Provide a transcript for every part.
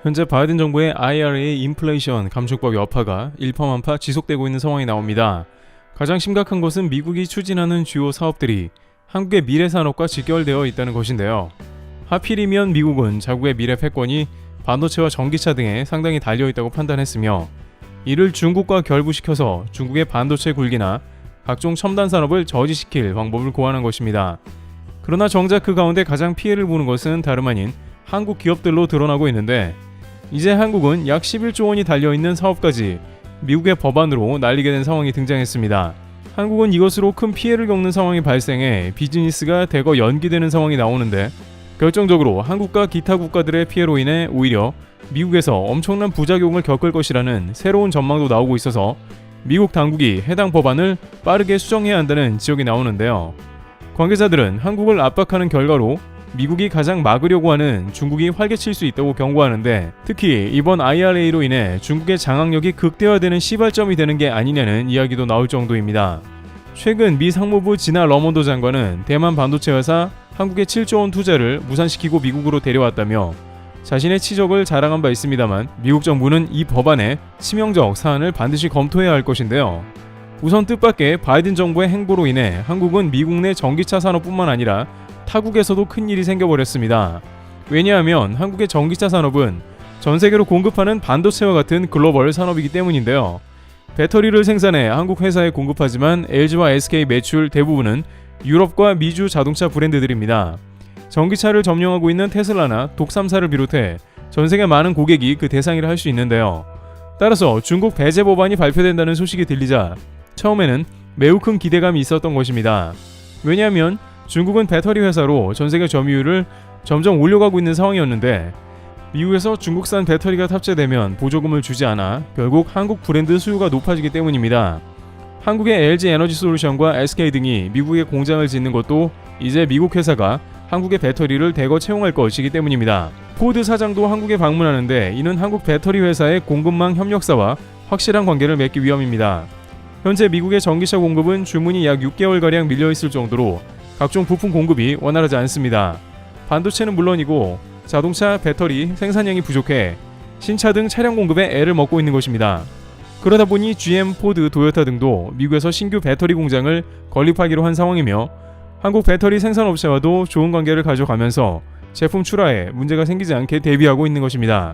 현재 바이든 정부의 IRA 인플레이션 감축법 여파가 일파만파 지속되고 있는 상황이 나옵니다. 가장 심각한 것은 미국이 추진하는 주요 사업들이 한국의 미래 산업과 직결되어 있다는 것인데요. 하필이면 미국은 자국의 미래 패권이 반도체와 전기차 등에 상당히 달려있다고 판단했으며 이를 중국과 결부시켜서 중국의 반도체 굴기나 각종 첨단 산업을 저지시킬 방법을 고안한 것입니다. 그러나 정작 그 가운데 가장 피해를 보는 것은 다름 아닌 한국 기업들로 드러나고 있는데 이제 한국은 약 11조 원이 달려있는 사업까지 미국의 법안으로 날리게 된 상황이 등장했습니다. 한국은 이것으로 큰 피해를 겪는 상황이 발생해 비즈니스가 대거 연기되는 상황이 나오는데 결정적으로 한국과 기타 국가들의 피해로 인해 오히려 미국에서 엄청난 부작용을 겪을 것이라는 새로운 전망도 나오고 있어서 미국 당국이 해당 법안을 빠르게 수정해야 한다는 지적이 나오는데요. 관계자들은 한국을 압박하는 결과로 미국이 가장 막으려고 하는 중국이 활개칠 수 있다고 경고하는데 특히 이번 IRA로 인해 중국의 장악력이 극대화되는 시발점이 되는 게 아니냐는 이야기도 나올 정도입니다. 최근 미 상무부 지나 러먼도 장관은 대만 반도체 회사 한국의 7조 원 투자를 무산시키고 미국으로 데려왔다며 자신의 치적을 자랑한 바 있습니다만 미국 정부는 이 법안의 치명적 사안을 반드시 검토해야 할 것인데요. 우선 뜻밖의 바이든 정부의 행보로 인해 한국은 미국 내 전기차 산업뿐만 아니라 타국에서도 큰일이 생겨버렸습니다. 왜냐하면 한국의 전기차 산업은 전 세계로 공급하는 반도체와 같은 글로벌 산업이기 때문인데요. 배터리를 생산해 한국 회사에 공급하지만 LG와 SK 매출 대부분은 유럽과 미주 자동차 브랜드들입니다. 전기차를 점령하고 있는 테슬라나 독삼사를 비롯해 전 세계 많은 고객이 그 대상이라 할 수 있는데요. 따라서 중국 배제 법안이 발표된다는 소식이 들리자 처음에는 매우 큰 기대감이 있었던 것입니다. 왜냐하면 중국은 배터리 회사로 전 세계 점유율을 점점 올려가고 있는 상황이었는데 미국에서 중국산 배터리가 탑재되면 보조금을 주지 않아 결국 한국 브랜드 수요가 높아지기 때문입니다. 한국의 LG 에너지 솔루션과 SK 등이 미국에 공장을 짓는 것도 이제 미국 회사가 한국의 배터리를 대거 채용할 것이기 때문입니다. 포드 사장도 한국에 방문하는데 이는 한국 배터리 회사의 공급망 협력사와 확실한 관계를 맺기 위함입니다. 현재 미국의 전기차 공급은 주문이 약 6개월가량 밀려있을 정도로 각종 부품 공급이 원활하지 않습니다. 반도체는 물론이고 자동차 배터리 생산량이 부족해 신차 등 차량 공급에 애를 먹고 있는 것입니다. 그러다 보니 GM, 포드, 도요타 등도 미국에서 신규 배터리 공장을 건립하기로 한 상황이며 한국 배터리 생산업체와도 좋은 관계를 가져가면서 제품 출하에 문제가 생기지 않게 대비하고 있는 것입니다.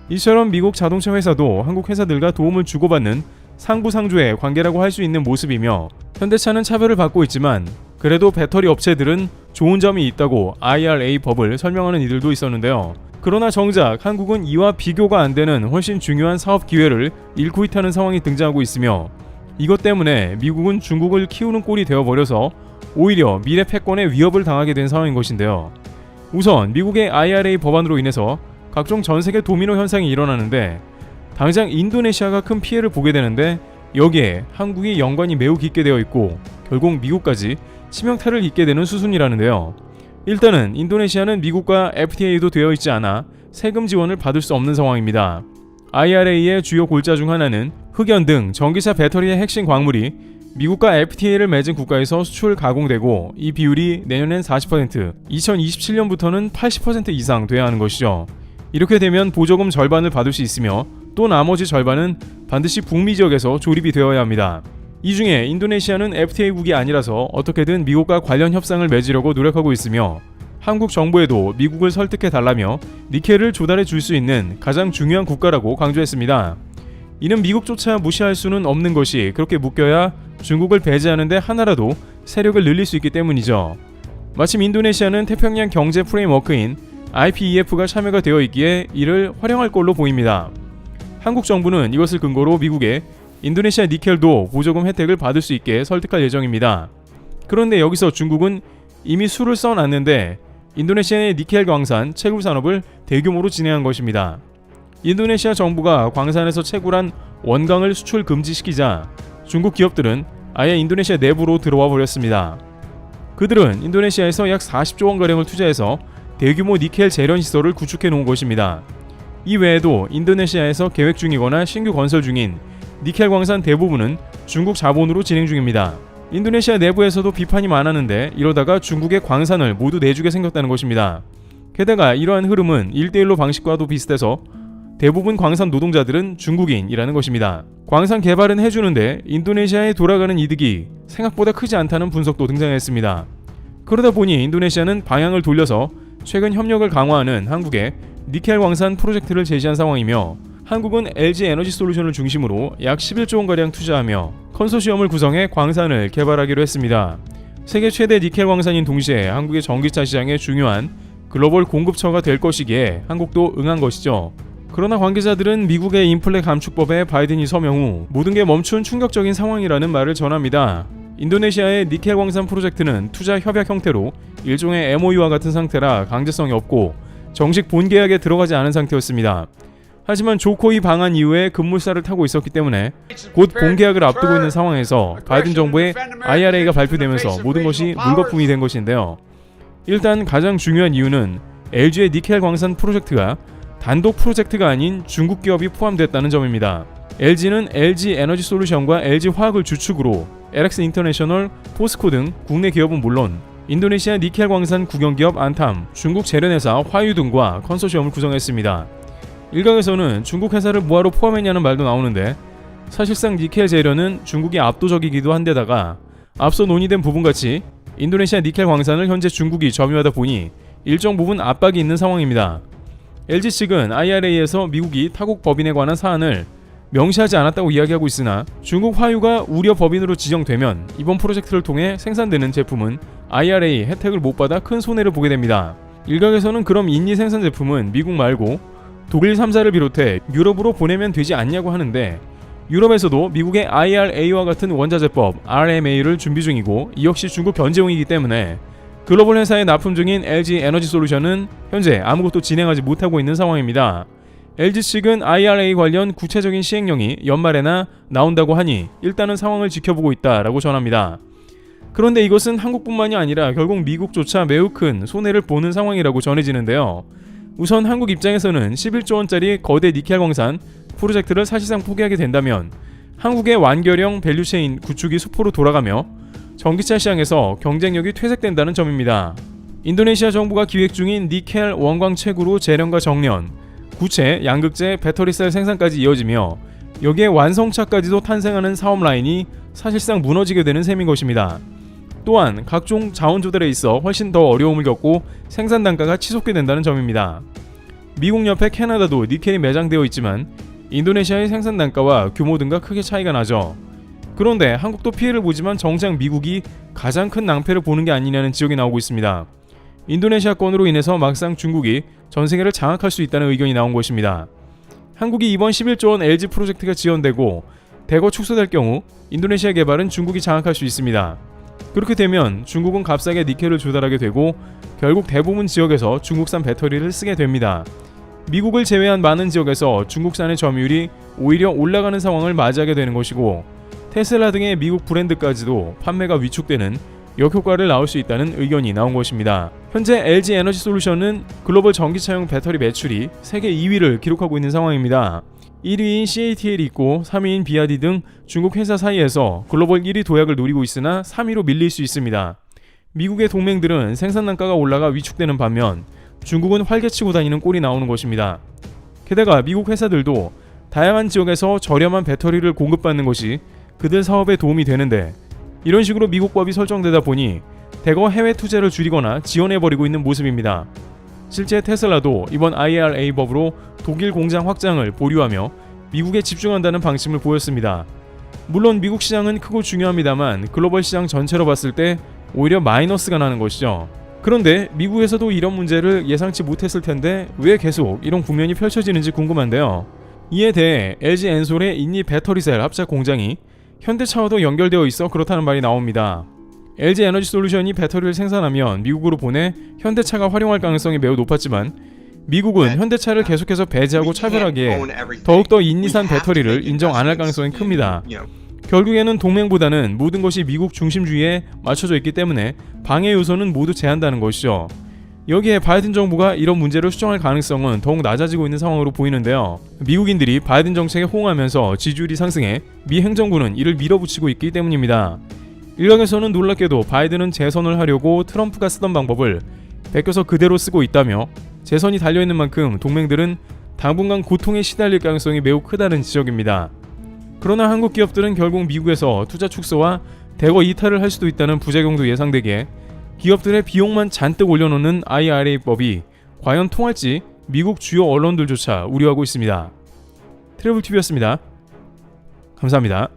이처럼 미국 자동차 회사도 한국 회사들과 도움을 주고받는 상부상조의 관계라고 할 수 있는 모습이며 현대차는 차별을 받고 있지만 그래도 배터리 업체들은 좋은 점이 있다고 IRA 법을 설명하는 이들도 있었는데요. 그러나 정작 한국은 이와 비교가 안 되는 훨씬 중요한 사업 기회를 잃고 있다는 상황이 등장하고 있으며 이것 때문에 미국은 중국을 키우는 꼴이 되어버려서 오히려 미래 패권에 위협을 당하게 된 상황인 것인데요. 우선 미국의 IRA 법안으로 인해서 각종 전세계 도미노 현상이 일어나는데 당장 인도네시아가 큰 피해를 보게 되는데 여기에 한국이 연관이 매우 깊게 되어 있고 결국 미국까지 치명타를 입게 되는 수순이라는데요. 일단은 인도네시아는 미국과 FTA도 되어 있지 않아 세금 지원을 받을 수 없는 상황입니다. IRA의 주요 골자 중 하나는 흑연 등 전기차 배터리의 핵심 광물이 미국과 FTA를 맺은 국가에서 수출 가공되고 이 비율이 내년엔 40%, 2027년부터는 80% 이상 돼야 하는 것이죠. 이렇게 되면 보조금 절반을 받을 수 있으며 또 나머지 절반은 반드시 북미 지역에서 조립이 되어야 합니다. 이 중에 인도네시아는 FTA국이 아니라서 어떻게든 미국과 관련 협상을 맺으려고 노력하고 있으며 한국 정부에도 미국을 설득해달라며 니켈을 조달해 줄 수 있는 가장 중요한 국가라고 강조했습니다. 이는 미국조차 무시할 수는 없는 것이 그렇게 묶여야 중국을 배제하는 데 하나라도 세력을 늘릴 수 있기 때문이죠. 마침 인도네시아는 태평양 경제 프레임워크인 IPEF가 참여가 되어 있기에 이를 활용할 걸로 보입니다. 한국 정부는 이것을 근거로 미국에 인도네시아 니켈도 보조금 혜택을 받을 수 있게 설득할 예정입니다. 그런데 여기서 중국은 이미 수를 써놨는데 인도네시아의 니켈 광산 채굴 산업을 대규모로 진행한 것입니다. 인도네시아 정부가 광산에서 채굴한 원강을 수출 금지시키자 중국 기업들은 아예 인도네시아 내부로 들어와 버렸습니다. 그들은 인도네시아에서 약 40조 원가량을 투자해서 대규모 니켈 재련 시설을 구축해 놓은 것입니다. 이 외에도 인도네시아에서 계획 중이거나 신규 건설 중인 니켈 광산 대부분은 중국 자본으로 진행 중입니다. 인도네시아 내부에서도 비판이 많았는데 이러다가 중국의 광산을 모두 내주게 생겼다는 것입니다. 게다가 이러한 흐름은 1대1로 방식과도 비슷해서 대부분 광산 노동자들은 중국인이라는 것입니다. 광산 개발은 해주는데 인도네시아에 돌아가는 이득이 생각보다 크지 않다는 분석도 등장했습니다. 그러다 보니 인도네시아는 방향을 돌려서 최근 협력을 강화하는 한국에 니켈 광산 프로젝트를 제시한 상황이며, 한국은 LG 에너지 솔루션을 중심으로 약 11조 원가량 투자하며 컨소시엄을 구성해 광산을 개발하기로 했습니다. 세계 최대 니켈 광산인 동시에 한국의 전기차 시장에 중요한 글로벌 공급처가 될 것이기에 한국도 응한 것이죠. 그러나 관계자들은 미국의 인플레 감축법에 바이든이 서명 후 모든 게 멈춘 충격적인 상황이라는 말을 전합니다. 인도네시아의 니켈 광산 프로젝트는 투자 협약 형태로 일종의 MOU와 같은 상태라 강제성이 없고 정식 본계약에 들어가지 않은 상태였습니다. 하지만 조코이 방한 이후에 급물살을 타고 있었기 때문에 곧 본계약을 앞두고 있는 상황에서 바이든 정부의 IRA가 발표되면서 모든 것이 물거품이 된 것인데요. 일단 가장 중요한 이유는 LG의 니켈 광산 프로젝트가 단독 프로젝트가 아닌 중국 기업이 포함됐다는 점입니다. LG는 LG 에너지 솔루션과 LG 화학을 주축으로 LX 인터내셔널, 포스코 등 국내 기업은 물론 인도네시아 니켈 광산 국영기업 안탐, 중국 재련회사 화유 등과 컨소시엄을 구성했습니다. 일각에서는 중국 회사를 뭐하러 포함했냐는 말도 나오는데, 사실상 니켈 재련은 중국이 압도적이기도 한데다가 앞서 논의된 부분같이 인도네시아 니켈 광산을 현재 중국이 점유하다 보니 일정 부분 압박이 있는 상황입니다. LG 측은 IRA에서 미국이 타국 법인에 관한 사안을 명시하지 않았다고 이야기하고 있으나, 중국 화유가 우려 법인으로 지정되면 이번 프로젝트를 통해 생산되는 제품은 IRA 혜택을 못 받아 큰 손해를 보게 됩니다. 일각에서는 그럼 인니 생산 제품은 미국 말고 독일 3사를 비롯해 유럽으로 보내면 되지 않냐고 하는데, 유럽에서도 미국의 IRA와 같은 원자재법 RMA를 준비 중이고 이 역시 중국 견제용이기 때문에 글로벌 회사에 납품 중인 LG 에너지 솔루션은 현재 아무것도 진행하지 못하고 있는 상황입니다. LG 측은 IRA 관련 구체적인 시행령이 연말에나 나온다고 하니 일단은 상황을 지켜보고 있다라고 전합니다. 그런데 이것은 한국뿐만이 아니라 결국 미국조차 매우 큰 손해를 보는 상황이라고 전해지는데요. 우선 한국 입장에서는 11조 원짜리 거대 니켈 광산 프로젝트를 사실상 포기하게 된다면 한국의 완결형 밸류체인 구축이 수포로 돌아가며 전기차 시장에서 경쟁력이 퇴색된다는 점입니다. 인도네시아 정부가 기획 중인 니켈 원광 채굴 재련과 정련, 구체, 양극재, 배터리셀 생산까지 이어지며 여기에 완성차까지도 탄생하는 사업 라인이 사실상 무너지게 되는 셈인 것입니다. 또한 각종 자원 조달에 있어 훨씬 더 어려움을 겪고 생산 단가가 치솟게 된다는 점입니다. 미국 옆에 캐나다도 니켈이 매장되어 있지만 인도네시아의 생산 단가와 규모 등과 크게 차이가 나죠. 그런데 한국도 피해를 보지만 정작 미국이 가장 큰 낭패를 보는 게 아니냐는 지적이 나오고 있습니다. 인도네시아권으로 인해서 막상 중국이 전 세계를 장악할 수 있다는 의견이 나온 것입니다. 한국이 이번 11조 원 LG 프로젝트가 지원되고 대거 축소될 경우 인도네시아 개발은 중국이 장악할 수 있습니다. 그렇게 되면 중국은 값싸게 니켈을 조달하게 되고 결국 대부분 지역에서 중국산 배터리를 쓰게 됩니다. 미국을 제외한 많은 지역에서 중국산의 점유율이 오히려 올라가는 상황을 맞이하게 되는 것이고, 테슬라 등의 미국 브랜드까지도 판매가 위축되는 역효과를 낳을 수 있다는 의견이 나온 것입니다. 현재 LG 에너지 솔루션은 글로벌 전기차용 배터리 매출이 세계 2위를 기록하고 있는 상황입니다. 1위인 CATL이 있고 3위인 비아디 등 중국 회사 사이에서 글로벌 1위 도약을 노리고 있으나 3위로 밀릴 수 있습니다. 미국의 동맹들은 생산 단가가 올라가 위축되는 반면 중국은 활개치고 다니는 꼴이 나오는 것입니다. 게다가 미국 회사들도 다양한 지역에서 저렴한 배터리를 공급받는 것이 그들 사업에 도움이 되는데, 이런 식으로 미국 법이 설정되다 보니 대거 해외 투자를 줄이거나 지원해버리고 있는 모습입니다. 실제 테슬라도 이번 IRA 법으로 독일 공장 확장을 보류하며 미국에 집중한다는 방침을 보였습니다. 물론 미국 시장은 크고 중요합니다만 글로벌 시장 전체로 봤을 때 오히려 마이너스가 나는 것이죠. 그런데 미국에서도 이런 문제를 예상치 못했을 텐데 왜 계속 이런 국면이 펼쳐지는지 궁금한데요. 이에 대해 LG 엔솔의 인니 배터리셀 합작 공장이 현대차와도 연결되어 있어 그렇다는 말이 나옵니다. LG 에너지 솔루션이 배터리를 생산하면 미국으로 보내 현대차가 활용할 가능성이 매우 높았지만 미국은 현대차를 계속해서 배제하고 차별하기에 더욱더 인니산 배터리를 인정 안 할 가능성이 큽니다. 결국에는 동맹보다는 모든 것이 미국 중심주의에 맞춰져 있기 때문에 방해 요소는 모두 제한다는 것이죠. 여기에 바이든 정부가 이런 문제를 수정할 가능성은 더욱 낮아지고 있는 상황으로 보이는데요. 미국인들이 바이든 정책에 호응하면서 지지율이 상승해 미 행정부는 이를 밀어붙이고 있기 때문입니다. 일각에서는 놀랍게도 바이든은 재선을 하려고 트럼프가 쓰던 방법을 베껴서 그대로 쓰고 있다며 재선이 달려있는 만큼 동맹들은 당분간 고통에 시달릴 가능성이 매우 크다는 지적입니다. 그러나 한국 기업들은 결국 미국에서 투자 축소와 대거 이탈을 할 수도 있다는 부작용도 예상되기에 기업들의 비용만 잔뜩 올려놓는 IRA법이 과연 통할지 미국 주요 언론들조차 우려하고 있습니다. 트래블TV였습니다. 감사합니다.